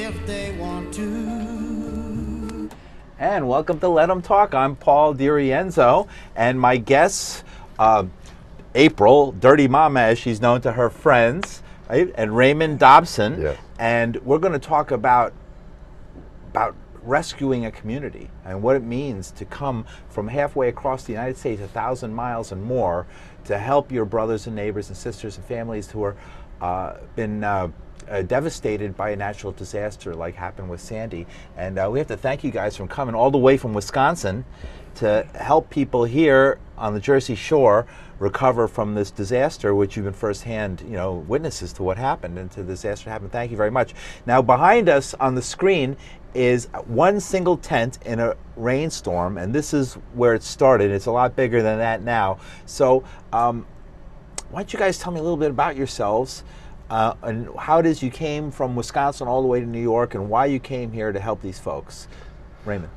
if they want to. And welcome to Let 'em Talk. I'm Paul DiRienzo, and my guests, April, Dirty Mama, as she's known to her friends, right? And Raymond Dobson. Yeah. And we're going to talk about rescuing a community and what it means to come from halfway across the United States, 1,000 miles and more, to help your brothers and neighbors and sisters and families who are been devastated by a natural disaster like happened with Sandy. And we have to thank you guys for coming all the way from Wisconsin to help people here on the Jersey Shore recover from this disaster, which you've been firsthand, witnesses to what happened and to the disaster that happened. Thank you very much. Now, behind us on the screen is one single tent in a rainstorm, and this is where it started. It's a lot bigger than that now. So why don't you guys tell me a little bit about yourselves and how it is you came from Wisconsin all the way to New York and why you came here to help these folks. Raymond.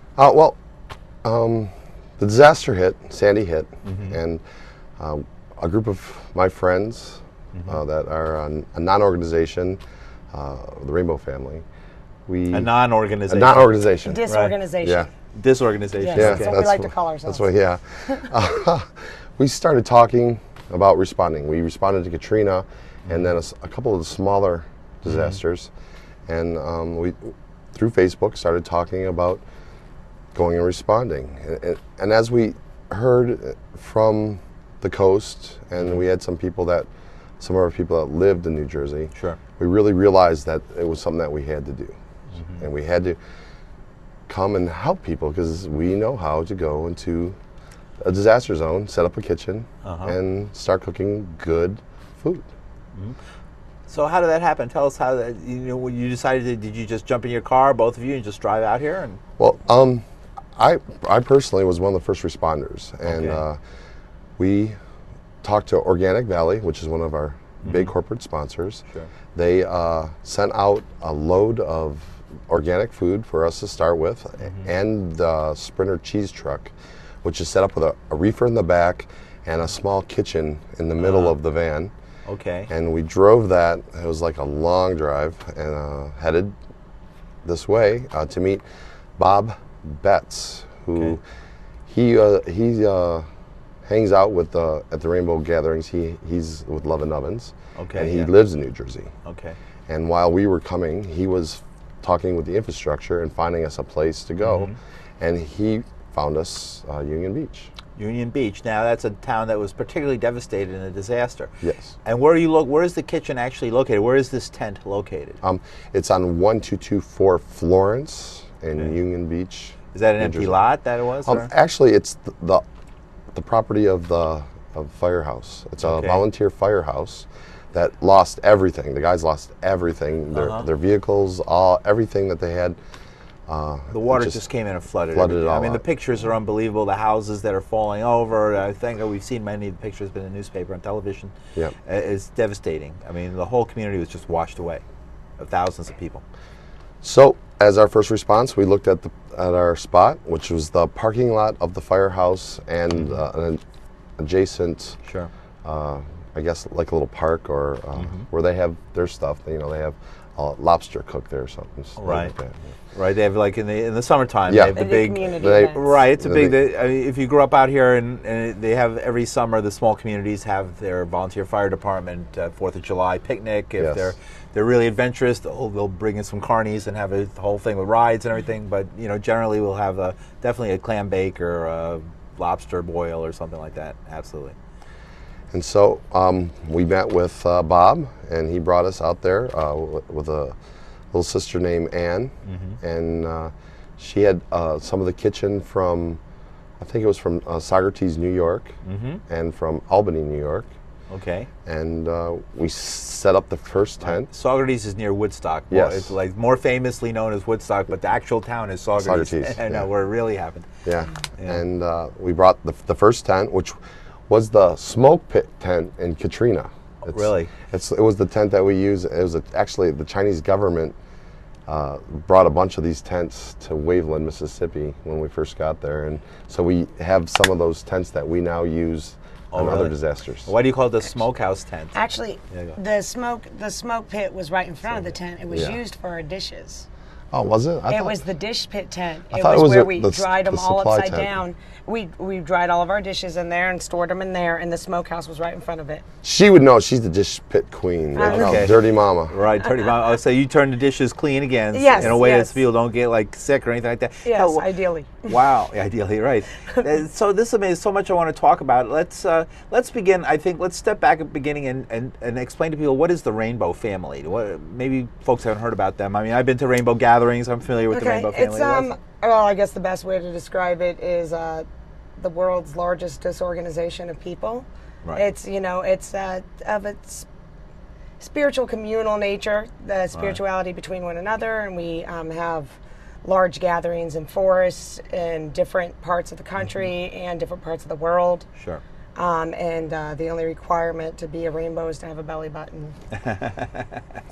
The disaster hit, Sandy hit, and a group of my friends that are a non-organization, the Rainbow Family. A non-organization. A non-organization. Disorganization. Yeah. Disorganization. Yes, Yeah, that's what we like to call ourselves. That's what, we started talking about responding. We responded to Katrina and then a couple of the smaller disasters. And we, through Facebook, started talking about going and responding. And as we heard from the coast, and we had some of our people that lived in New Jersey, Sure. we really realized that it was something that we had to do. And we had to come and help people because we know how to go into a disaster zone, set up a kitchen, and start cooking good food. So how did that happen? Tell us how that, when you decided did you just jump in your car, both of you, and just drive out here? And Well, I personally was one of the first responders, and we talked to Organic Valley, which is one of our big corporate sponsors. Sure. They sent out a load of organic food for us to start with, and the Sprinter cheese truck, which is set up with a reefer in the back and a small kitchen in the middle of the van. Okay. And we drove that. It was like a long drive, and headed this way to meet Bob Betts, who he hangs out with at the Rainbow gatherings. He's with Love and Ovens, and he lives in New Jersey. Okay. And while we were coming, he was talking with the infrastructure and finding us a place to go, and he found us Union Beach. Union Beach. Now that's a town that was particularly devastated in the disaster. Yes. And where is the kitchen actually located? Where is this tent located? It's on 1224 Florence in Union Beach. Is that an New empty Jersey. lot that it was? Actually, it's the property of Firehouse. It's a volunteer firehouse that lost everything. The guys lost everything, their vehicles, everything that they had. The water just came in and flooded it everything. all I mean, the out. pictures are unbelievable. The houses that are falling over. I think we've seen many of the pictures, been in the newspaper and television. Yeah. It's devastating. I mean, the whole community was just washed away, of thousands of people. So, as our first response, we looked at our spot, which was the parking lot of the firehouse and an adjacent, Sure. I guess, like a little park or where they have their stuff. They have a lobster cook there or something. Right. Like that. Right, they have like in the summertime. Yeah. They have the They do big. community they- events. Right, it's a big. If you grew up out here, and they have every summer, the small communities have their volunteer fire department 4th of July picnic. If Yes. they're really adventurous, they'll bring in some carnies and have a whole thing with rides and everything. But generally we'll have definitely a clam bake or a lobster boil or something like that. Absolutely. And so we met with Bob, and he brought us out there with a little sister named Ann, and she had some of the kitchen from, I think it was from Saugerties, New York, and from Albany, New York. Okay. And we set up the first tent. Saugerties is near Woodstock. Yes. It's like more famously known as Woodstock, but the actual town is Saugerties. I know where it really happened. Yeah. And we brought the first tent, which was the smoke pit tent in Katrina. Really? It was the tent that we used. It was actually the Chinese government brought a bunch of these tents to Waveland, Mississippi when we first got there, and so we have some of those tents that we now use on other disasters. Why do you call it the smokehouse tent? Actually, the smoke pit was right in front of the tent. It was used for our dishes. Oh, was it? It was the dish pit tent. I It thought was it was where a- we the dried them the all supply upside tent. down. We dried all of our dishes in there and stored them in there, and the smokehouse was right in front of it. She would know. She's the dish pit queen. Like, Okay. Dirty mama. Right, dirty mom. Oh, so you turn the dishes clean again, Yes, in a way yes. that people don't get like sick or anything like that. Yes, Hell, ideally. Wow, ideally, right. So this is amazing. So much I want to talk about. Let's begin. I think let's step back at the beginning and explain to people what is the Rainbow family. Maybe folks haven't heard about them. I mean, I've been to Rainbow gatherings. I'm familiar with the Rainbow family. It's well, I guess the best way to describe it is the world's largest disorganization of people. Right. It's of its spiritual communal nature, the spirituality between one another, and we have large gatherings in forests in different parts of the country and different parts of the world. Sure. And the only requirement to be a rainbow is to have a belly button.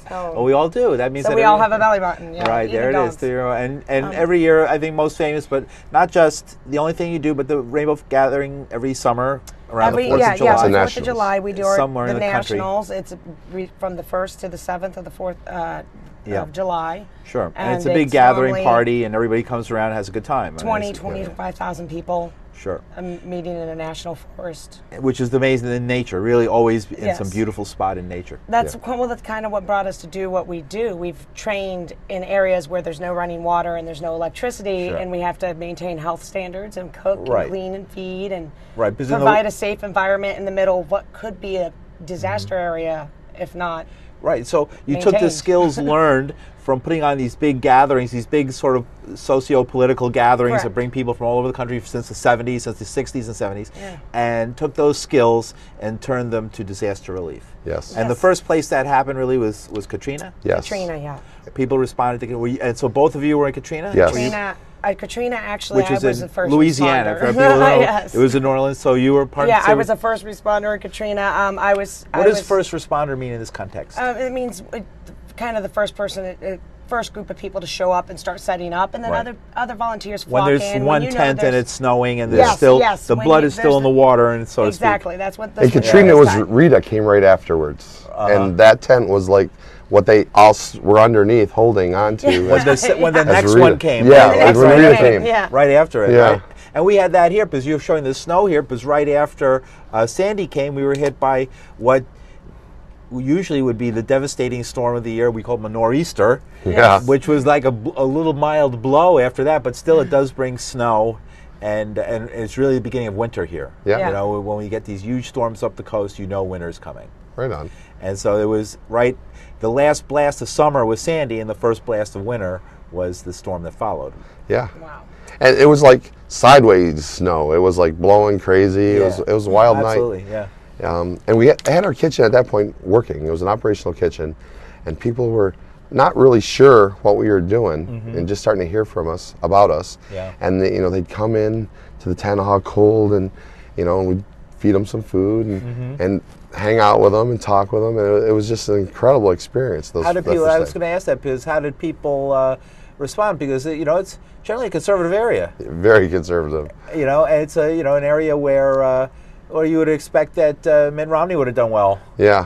So, Well, we all do. That means so that we all have a belly button. Yeah, Right, even there it is. dogs. And every year, I think most famous, but not just the only thing you do, but the Rainbow Gathering every summer around the 4th of July. It's a 4th of nationals. July, we do Somewhere the in the country. nationals. It's from the 1st to the 7th of the 4th of July. Sure. And it's And a big it's gathering normally party, and everybody comes around and has a good time. 25,000 people Sure. meeting in a national forest. Which is amazing in nature, really always in Yes. some beautiful spot in nature. That's kind of what brought us to do what we do. We've trained in areas where there's no running water and there's no electricity, Sure. and we have to maintain health standards and cook Right. and clean and feed and Right, because in the- provide a safe environment in the middle of what could be a disaster area, if not. Right, so you took the Maintained. skills learned from putting on these big gatherings, these big sort of socio-political gatherings that Correct. bring people from all over the country since the 70s, since the 60s and 70s, Yeah. and took those skills and turned them to disaster relief. Yes. And the Yes. first place that happened really was Katrina? Yes. Katrina, yeah. People responded to and so both of you were in Katrina? Yes. Were you- Katrina actually, which I was was in the first Louisiana. responder. For people who know, Yes. it was in New Orleans, so you were part Yeah, of I was a first responder in Katrina. What does first responder mean in this context? It means kind of the first person, first group of people to show up and start setting up, and then Right. other volunteers when flock there's in. one when you know tent and there's- it's snowing and there's Yes, still yes, the when blood you- is still in the there's- water and so to Exactly, that's what. And That's what Katrina it was is. Rita came right afterwards, Uh-huh. and that tent was like what they all were underneath holding on to. When the As next Rita- one came. Yeah, right? like when Right Rita after- came. Yeah. Right after it, Yeah. right? And we had that here because you're showing the snow here because right after Sandy came, we were hit by what usually would be the devastating storm of the year. We call it a nor'easter, Yeah. which was like a little mild blow after that, but still it does bring snow. And it's really the beginning of winter here. Yeah. Yeah. You know, when we get these huge storms up the coast, you know winter's coming. Right on. And so it was the last blast of summer was Sandy, and the first blast of winter was the storm that followed. Yeah. Wow. And it was like sideways snow. It was like blowing crazy. It was a wild Absolutely, night. yeah. And we had our kitchen at that point working. It was an operational kitchen, and people were not really sure what we were doing and just starting to hear from us about us. Yeah. And they'd come in to the tent all cold, and we'd feed them some food and hang out with them and talk with them, and it was just an incredible experience. How did people? I was going to ask that because how did people respond? Because it's generally a conservative area. Very conservative. And it's an area where you would expect that Mitt Romney would have done well. Yeah.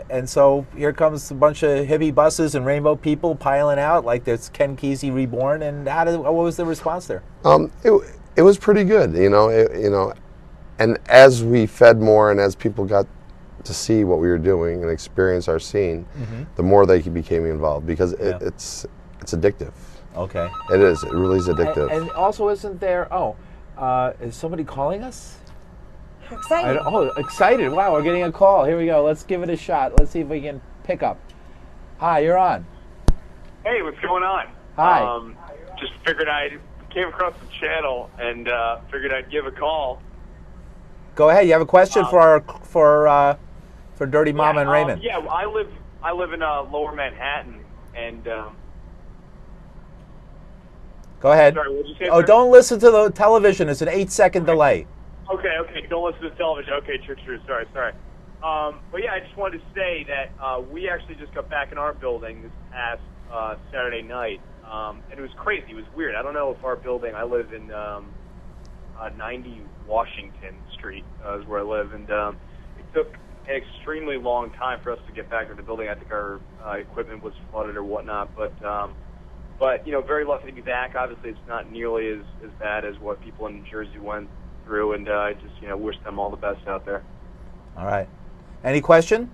And so here comes a bunch of hippie buses and rainbow people piling out like there's Ken Kesey reborn. And what was the response there? It was pretty good, and as we fed more and as people got to see what we were doing and experience our scene, the more they became involved because it's addictive. Okay. It is. It really is addictive. And also, isn't there? Is somebody calling us? Exciting. Excited! Wow, we're getting a call. Here we go. Let's give it a shot. Let's see if we can pick up. Hi, you're on. Hey, what's going on? Hi. Just figured I came across the channel and figured I'd give a call. Go ahead. You have a question for Dirty Mama and Raymond? Yeah, I live in Lower Manhattan, and Go ahead. sorry, what did you say? Oh, sir? don't listen to the television. It's an 8-second delay. Okay, don't listen to the television. Okay, true. Sorry. But yeah, I just wanted to say that we actually just got back in our building this past Saturday night, and it was crazy. It was weird. I don't know if our building. I live in 90 Washington Street is where I live, and it took an extremely long time for us to get back to the building. I think our equipment was flooded or whatnot, but But, very lucky to be back. Obviously, it's not nearly as bad as what people in New Jersey went through, and I just, wish them all the best out there. All right. Any question?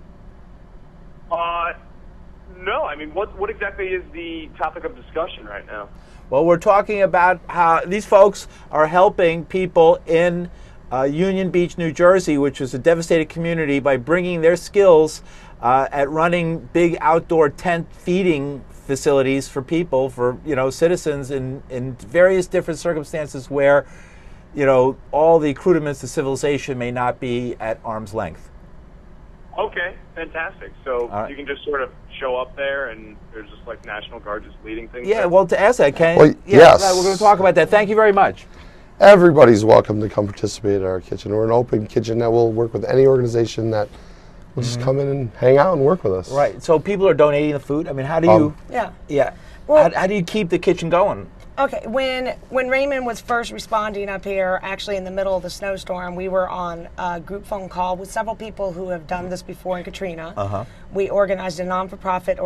No. I mean, what exactly is the topic of discussion right now? Well, we're talking about how these folks are helping people in Union Beach, New Jersey, which is a devastated community, by bringing their skills at running big outdoor tent feeding facilities for people, for citizens in various different circumstances where all the accoutrements of civilization may not be at arm's length. Okay, fantastic. So right. You can just sort of show up there, and there's just like National Guard just leading things. Yeah, there? well, to ask that, Ken. Well, yeah, yes. we're going to talk about that. Thank you very much. Everybody's welcome to come participate at our kitchen. We're an open kitchen that will work with any organization that will just come in and hang out and work with us. Right. So people are donating the food. I mean, how do you? Yeah. Well, how do you keep the kitchen going? Okay, when Raymond was first responding up here, actually in the middle of the snowstorm, we were on a group phone call with several people who have done this before in Katrina. We organized a non-for-profit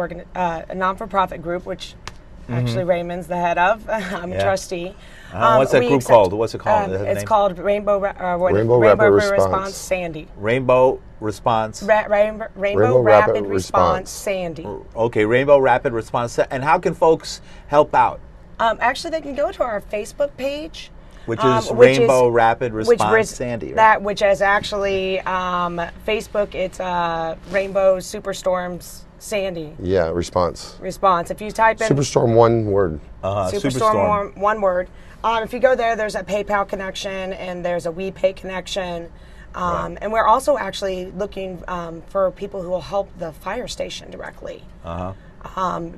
group, which actually Raymond's the head of. I'm a trustee. What's that group called? What's it called? It's called Rainbow Rainbow Rapid Response Sandy. Rainbow Response. Rainbow Rapid Response Sandy. Okay, Rainbow Rapid Response. And how can folks help out? Actually, they can go to our Facebook page, which is Rainbow Rapid Response Sandy. Right? Which is actually Facebook. It's Rainbow Superstorms Sandy. Yeah, response. If you type in Superstorm, one word. Superstorm, one word. If you go there, there's a PayPal connection and there's a WePay connection. Right. And we're also actually looking for people who will help the fire station directly.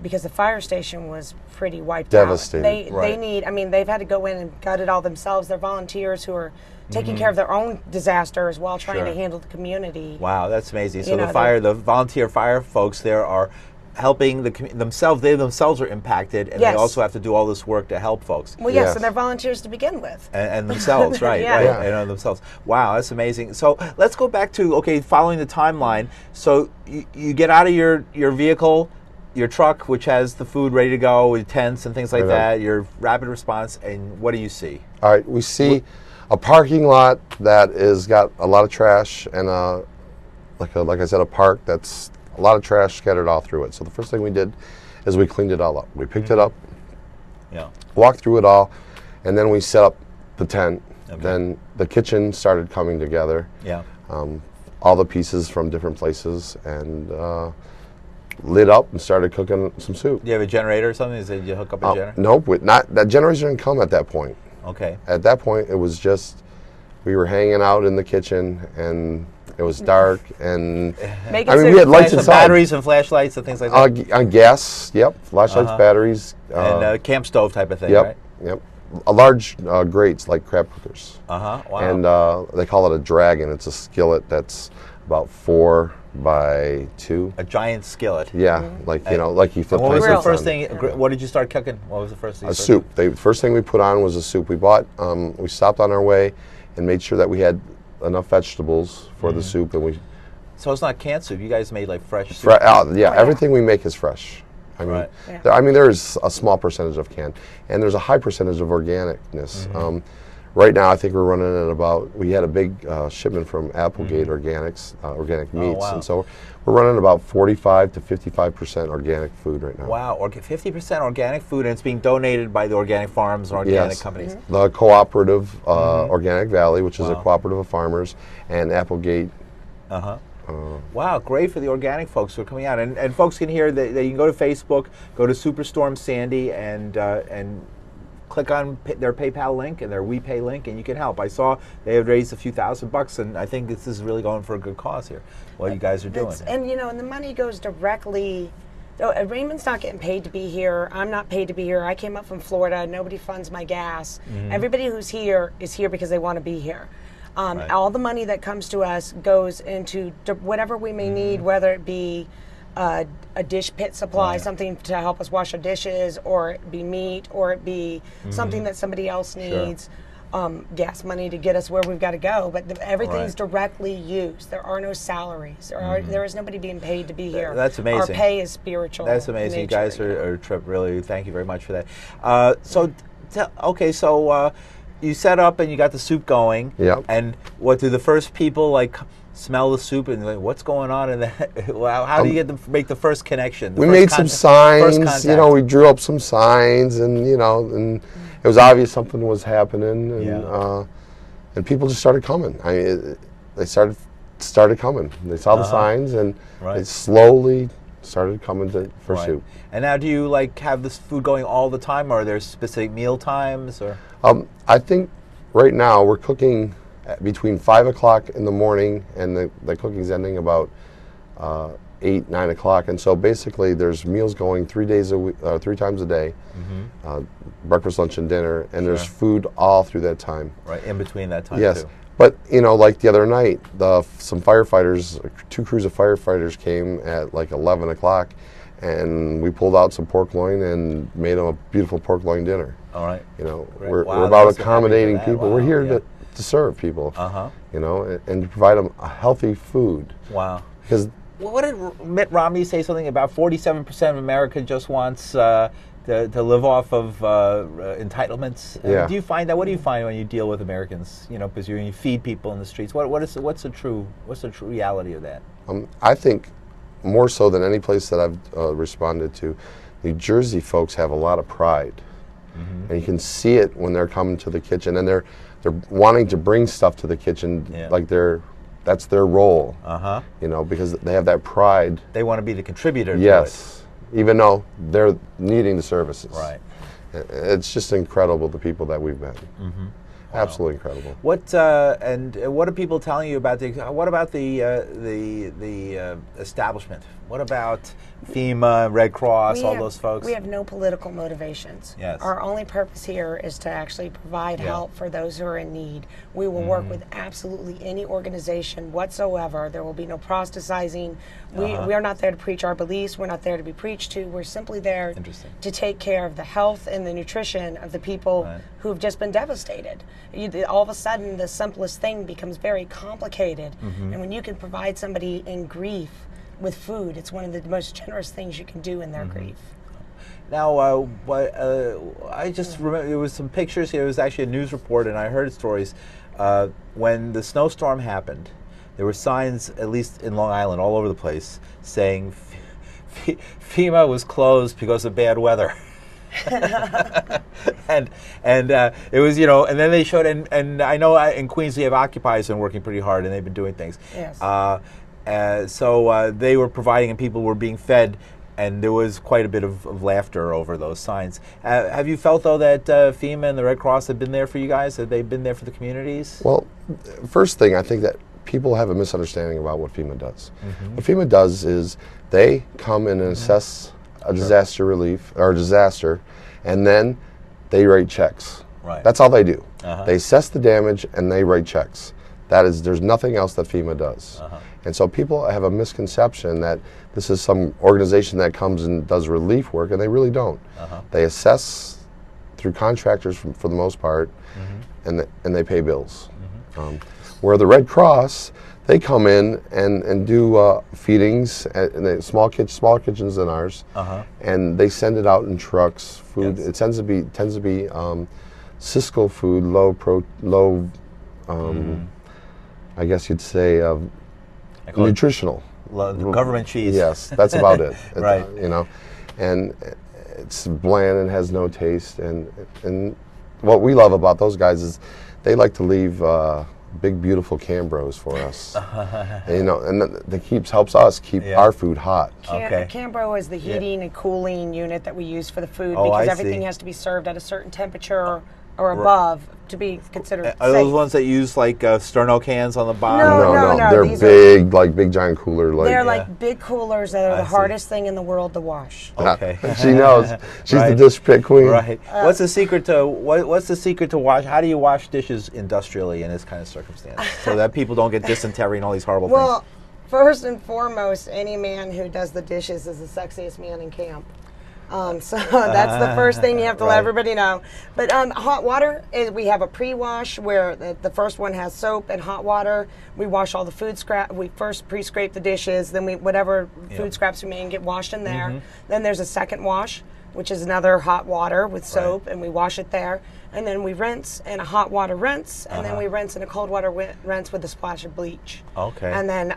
Because the fire station was pretty wiped Devastated. out. They need, they've had to go in and gut it all themselves. They're volunteers who are taking care of their own disasters while trying to handle the community. Wow, that's amazing. So the volunteer fire folks there are helping themselves. They themselves are impacted, and they also have to do all this work to help folks. Well, yes, and they're volunteers to begin with. And themselves, right, and themselves. Wow, that's amazing. So let's go back to, following the timeline. So you get out of your vehicle, your truck, which has the food ready to go with tents and things like that, your rapid response, and what do you see? All right, we see a parking lot that is got a lot of trash, and like I said, a park that's a lot of trash scattered all through it. So the first thing we did is we cleaned it all up. We picked it up, walked through it all, and then we set up the tent. Okay. Then the kitchen started coming together. Yeah. All the pieces from different places, and lit up and started cooking some soup. Do you have a generator or something? Did you hook up a generator? Nope, that generator didn't come at that point. Okay. At that point, it was just, we were hanging out in the kitchen, and it was dark, and we had lights inside. Batteries and flashlights and things like that? On gas, flashlights, batteries. And camp stove type of thing, right? Yep. A large grates, like crab cookers. Wow. And they call it a dragon. It's a skillet that's about 4 by 2. A giant skillet. Yeah, like you flip. What was the first thing? What did you start cooking? What was the first thing? A soup. The first thing we put on was a soup. We bought. We stopped on our way and made sure that we had enough vegetables for the soup, and we. So it's not canned soup. You guys made like fresh soup. Everything we make is fresh. There is a small percentage of canned, and there's a high percentage of organicness. Right now, I think we're running at about. We had a big shipment from Applegate Organics, organic meats, and so we're running about 45 to 55% organic food right now. Wow, 50% organic food, and it's being donated by the organic farms and organic companies. The cooperative Organic Valley, which is a cooperative of farmers, and Applegate. Wow, great for the organic folks who are coming out, and folks can hear that you can go to Facebook, go to Superstorm Sandy, and click on their PayPal link and their WePay link, and you can help. I saw they had raised a few $1,000, and I think this is really going for a good cause here. What you guys are doing, and and the money goes directly. Raymond's not getting paid to be here. I'm not paid to be here. I came up from Florida. Nobody funds my gas. Everybody who's here is here because they want to be here. All the money that comes to us goes into whatever we may need, whether it be a dish pit supply, something to help us wash our dishes, or it be meat, or it be something that somebody else needs. gas money to get us where we've got to go, but everything's Right. directly used. There are no salaries. There is nobody being paid to be here. That's amazing. Our pay is spiritual. That's in amazing. You nature, guys you know. are a trip. Really, thank you very much for that. So you set up and you got the soup going. Yep. And what do the first people like? Smell the soup and like, what's going on in that? Wow, how do you get make the first connection? We made some signs, first contact? we drew up some signs, and and it was obvious something was happening, and and people just started coming. They started coming. They saw the signs, and Right. they slowly started coming for Right. soup. And now, do you like have this food going all the time, or are there specific meal times, or? I think right now we're cooking between 5 o'clock in the morning, and the cooking's ending about 8, 9 o'clock. And so basically there's meals going 3 days a week, 3 times a day, breakfast, lunch, and dinner, and there's food all through that time. Right, in between that time, Yes. too. But, like the other night, some firefighters, 2 crews of firefighters came at like 11 o'clock, and we pulled out some pork loin and made them a beautiful pork loin dinner. All right. Great. We're Wow, about they must be happy for accommodating that. people. Wow, We're here yeah. to serve people, Uh-huh. and to provide them a healthy food. Wow. Because Well, what did Mitt Romney say something about 47% of America just wants to live off of entitlements? Yeah. Do you find that? What do you find when you deal with Americans? Because you feed people in the streets. What's the true reality of that? I think more so than any place that I've responded to, New Jersey folks have a lot of pride, and you can see it when they're coming to the kitchen, and they're wanting to bring stuff to the kitchen, like that's their role. Because they have that pride. They want to be the contributor. Yes, even though they're needing the services. Right. It's just incredible, the people that we've met. Absolutely incredible. What are people telling you about what about the establishment? What about FEMA, Red Cross, all those folks? We have no political motivations. Yes. Our only purpose here is to actually provide help for those who are in need. We will work with absolutely any organization whatsoever. There will be no proselytizing. We are not there to preach our beliefs. We're not there to be preached to. We're simply there to take care of the health and the nutrition of the people who have just been devastated. All of a sudden, the simplest thing becomes very complicated. And when you can provide somebody in grief with food, it's one of the most generous things you can do in their grief. Now, I just remember there was some pictures here. It was actually a news report, and I heard stories. When the snowstorm happened, there were signs, at least in Long Island, all over the place, saying FEMA was closed because of bad weather. and it was, and then they showed, and I know in Queens we have occupiers and working pretty hard, and they've been doing things. Yes. So they were providing, and people were being fed, and there was quite a bit of laughter over those signs. Have you felt, though, that FEMA and the Red Cross have been there for you guys? Have they been there for the communities? Well, first thing, I think that people have a misunderstanding about what FEMA does. What FEMA does is they come and assess a disaster relief or disaster, and then they write checks. Right. That's all they do. They assess the damage and they write checks. There's nothing else that FEMA does. And so people have a misconception that this is some organization that comes and does relief work, and they really don't. They assess through contractors for the most part, and they pay bills. Where the Red Cross, they come in and do feedings, and small kitchens than ours, and they send it out in trucks. Food. It tends to be Sysco food, low. I guess you'd say nutritional. Government cheese. Yes, that's about it. Right. And it's bland and has no taste. And what we love about those guys is they like to leave big, beautiful Cambros for us. And that helps us keep our food hot. Cambro is the heating and cooling unit that we use for the food, Oh, because I everything see. has to be served at a certain temperature or above to be considered Are safe. those ones that use like Sterno cans on the bottom? No, They're these big, like big giant cooler. They're like big coolers that are I the see. hardest thing in the world to wash. Okay. She knows. She's Right. the dish pit queen. Right. What's the secret to what's the secret to wash? How do you wash dishes industrially in this kind of circumstance, so that people don't get dysentery and all these horrible Well, things? first and foremost, any man who does the dishes is the sexiest man in camp. So that's the first thing you have to let Right. everybody know. But hot water is, we have a pre-wash where the first one has soap and hot water. We wash all the food scrap. We first pre-scrape the dishes, then whatever food scraps remain get washed in there. Then there's a second wash, which is another hot water with soap, and we wash it there. And then we rinse in a hot water rinse, and then we rinse in a cold water rinse with a splash of bleach. Okay. And then,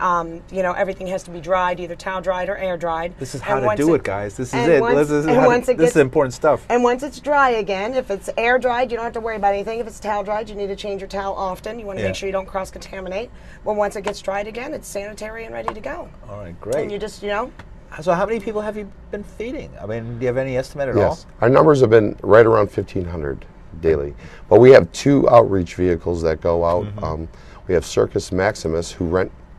everything has to be dried, either towel dried or air dried. This is how to do it, guys. This is and it. once- This and once it this is gets- important stuff. And once it's dry again, if it's air dried, you don't have to worry about anything. If it's towel dried, you need to change your towel often. You want to Yeah. make sure you don't cross-contaminate. But once it gets dried again, it's sanitary and ready to go. All right, great. And you just, So how many people have you been feeding? I mean, do you have any estimate at all? Yes, our numbers have been right around 1,500 daily. But we have 2 outreach vehicles that go out. We have Circus Maximus, who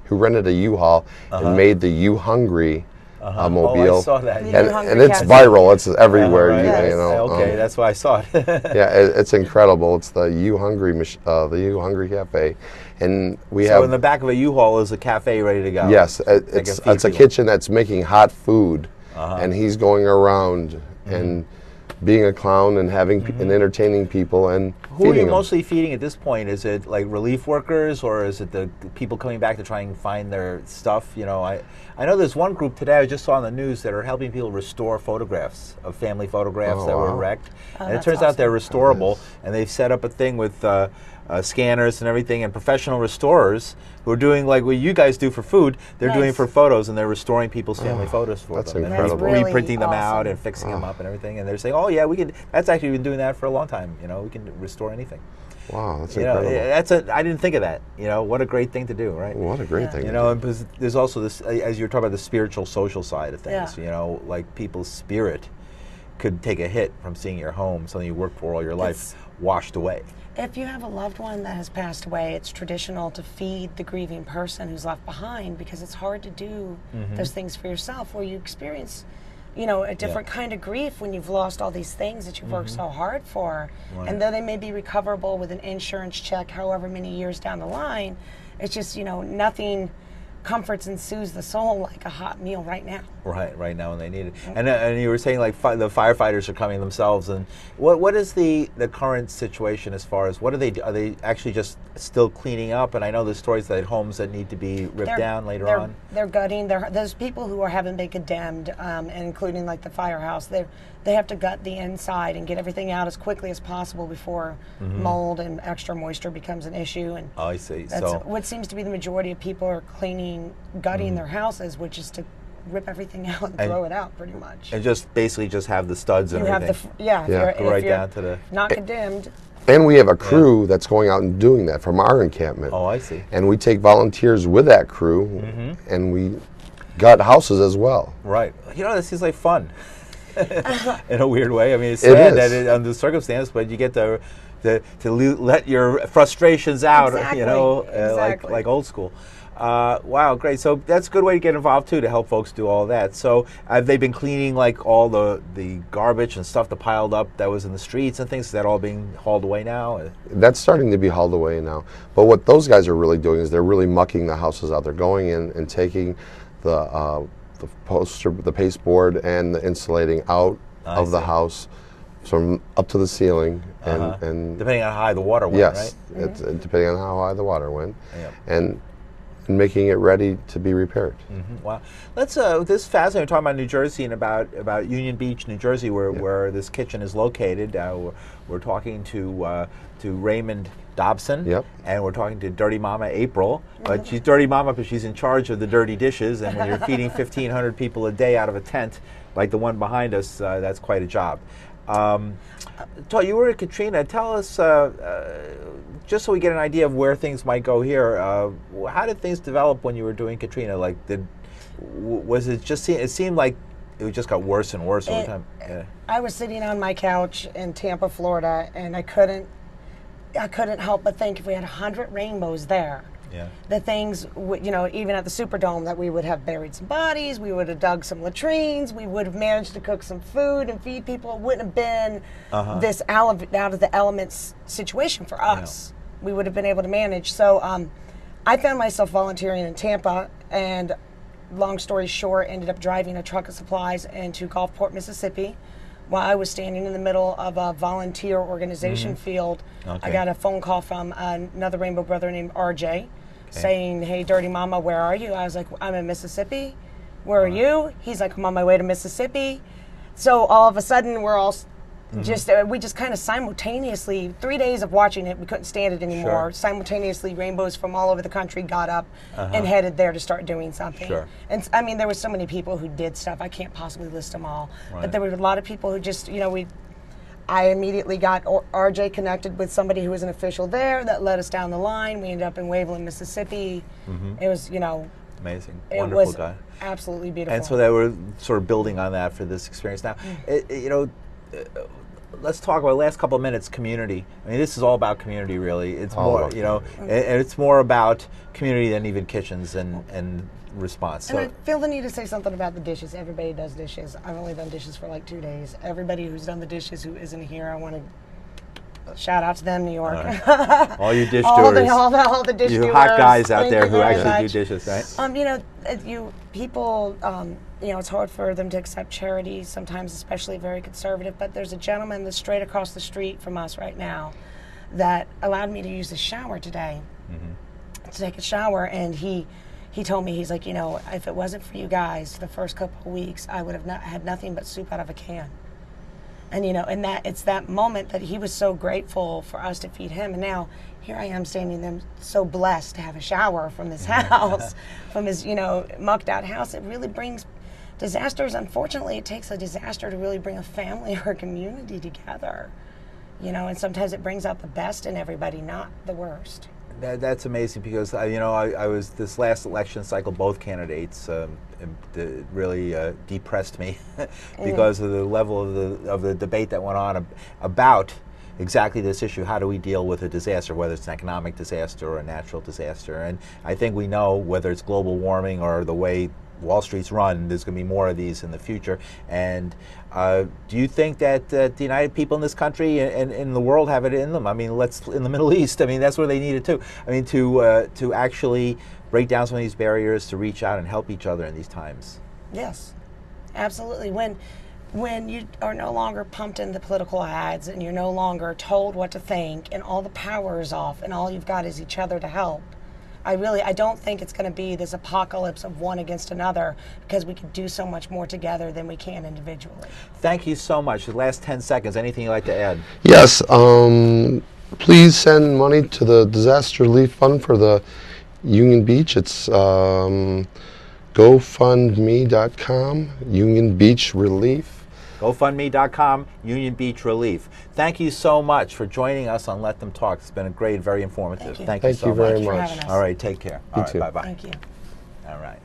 rented a U-Haul and made the You Hungry mobile. Oh, I saw that. Yeah. And it's viral. It's everywhere. Right. Yes. You know. Okay, that's why I saw it. Yeah, it's incredible. It's the You Hungry, the You Hungry Cafe, and we So have in the back of a U-Haul is a cafe ready to go. yes, That it's can feed a people. kitchen that's making hot food, and he's going around and being a clown and having and entertaining people and Who are feeding you them. mostly feeding at this point? Is it like relief workers, or is it the people coming back to try and find their stuff? You know, I know there's one group today I just saw on the news that are helping people restore photographs of family photographs Oh, that were wow. wrecked, and it that's turns out awesome. they're restorable, and they've set up a thing with scanners and everything, and professional restorers who are doing like what you guys do for food. They're doing Nice. for photos, and they're restoring people's family photos for that's them. incredible. And That's really reprinting them out awesome. and fixing them up and everything. And they're saying, "Oh yeah, we can." That's actually been doing that for a long time. You know, we can restore anything. Wow, that's You know, incredible. I didn't think of that. You know, what a great thing to do, right? What a great thing. You to know, do. and because there's also this, as you're talking about the spiritual, social side of things. Yeah. You know, like people's spirit could take a hit from seeing your home, something you worked for all your life, washed away. If you have a loved one that has passed away, it's traditional to feed the grieving person who's left behind, because it's hard to do those things for yourself, where you experience, a different kind of grief when you've lost all these things that you've worked so hard for. Right. And though they may be recoverable with an insurance check however many years down the line, it's just, nothing comforts and soothes the soul like a hot meal right now. Right now when they need it. And you were saying like the firefighters are coming themselves. And what is the current situation as far as what are they actually just still cleaning up? And I know there's stories that homes that need to be ripped down later on. They're gutting. There's people who haven't been condemned, including like the Firehouse. They have to gut the inside and get everything out as quickly as possible before mold and extra moisture becomes an issue. And Oh, I see. that's So what seems to be the majority of people are gutting their houses, which is to rip everything out and throw it out, pretty much. and just basically just have the studs and You have everything. if Yeah. you're, Go right if you're down to the. not condemned. And we have a crew that's going out and doing that from our encampment. Oh, I see. And we take volunteers with that crew, and we gut houses as well. Right. You know, this seems like fun. In a weird way. I mean, it's It sad is. that under the circumstance, but you get to let your frustrations out. Exactly, You know, exactly. like old school. Wow, great. So that's a good way to get involved too, to help folks do all that. So have they been cleaning like all the garbage and stuff that piled up that was in the streets and things? Is that all being hauled away now? That's starting to be hauled away now. But what those guys are really doing is they're really mucking the houses out. They're going in and taking the pasteboard and the insulating out I of the see. house from up to the ceiling, and Depending on how high the water went, yes, right? it's depending on how high the water went, Yeah. and making it ready to be repaired. Wow, let's. This is fascinating. We're talking about New Jersey and about Union Beach, New Jersey, where this kitchen is located. We're talking to Raymond Dobson, Yep. and we're talking to Dirty Mama April. But she's Dirty Mama, but she's in charge of the dirty dishes. And when you're feeding 1,500 people a day out of a tent like the one behind us, that's quite a job. You were at Katrina. Tell us, just so we get an idea of where things might go here. How did things develop when you were doing Katrina? Like, was it just? It seemed like it just got worse and worse over time. Yeah. I was sitting on my couch in Tampa, Florida, and I couldn't help but think if we had 100 rainbows there, Yeah. the things, even at the Superdome, that we would have buried some bodies, we would have dug some latrines, we would have managed to cook some food and feed people. It wouldn't have been this out of the elements situation for us. We would have been able to manage. So I found myself volunteering in Tampa, and long story short, ended up driving a truck of supplies into Gulfport, Mississippi. While I was standing in the middle of a volunteer organization field, I got a phone call from another Rainbow brother named RJ saying, "Hey, Dirty Mama, where are you?" I was like, "I'm in Mississippi. Where are you?" He's like, "I'm on my way to Mississippi." So all of a sudden, we're all we just kind of simultaneously, 3 days of watching it, we couldn't stand it anymore. Simultaneously, rainbows from all over the country got up and headed there to start doing something. And I mean, there were so many people who did stuff. I can't possibly list them all. But there were a lot of people who just, you know, I immediately got RJ connected with somebody who was an official there that led us down the line. We ended up in Waveland, Mississippi. It was, you know, amazing, it wonderful was guy. Absolutely beautiful. And so they were sort of building on that for this experience. Now, you know, let's talk about the last couple of minutes. Community. I mean, this is all about community, really. It's all more, you know, and it's more about community than even kitchens and response. And I feel the need to say something about the dishes. Everybody does dishes. I've only done dishes for like 2 days. Everybody who's done the dishes who isn't here, I want to shout out to them, New York. All you dish doers. all the dish doers. You hot guys out Thank there you who very actually much. do dishes, right? You know, people, you know, it's hard for them to accept charity, sometimes especially very conservative, but there's a gentleman that's straight across the street from us right now that allowed me to use the shower today to take a shower, and he told me, he's like, you know, if it wasn't for you guys the first couple of weeks, I would have had nothing but soup out of a can. And, you know, and that it's that moment that he was so grateful for us to feed him. And now here I am standing there so blessed to have a shower from his house, from his, you know, mucked out house. It really brings disasters. Unfortunately, it takes a disaster to really bring a family or a community together, you know, and sometimes it brings out the best in everybody, not the worst. That's amazing because, you know, I was, this last election cycle, both candidates really depressed me because of the level of the debate that went on about exactly this issue. How do we deal with a disaster, whether it's an economic disaster or a natural disaster? And I think we know, whether it's global warming or the way Wall Street's run, there's going to be more of these in the future. And do you think that the United people in this country and in the world have it in them? I mean, in the Middle East, I mean, that's where they need it too. I mean, to actually break down some of these barriers, to reach out and help each other in these times. Yes, absolutely. When you are no longer pumped in the political ads and you're no longer told what to think and all the power is off and all you've got is each other to help, I don't think it's going to be this apocalypse of one against another, because we can do so much more together than we can individually. Thank you so much. The last 10 seconds, anything you'd like to add? Yes, please send money to the Disaster Relief Fund for the Union Beach. It's GoFundMe.com, Union Beach Relief. GoFundMe.com, Union Beach Relief. Thank you so much for joining us on Let Them Talk. It's been a great, very informative. Thank you. Thank you so very much. much. Having us. All right, take care. All right, too. bye-bye. Thank you. All right.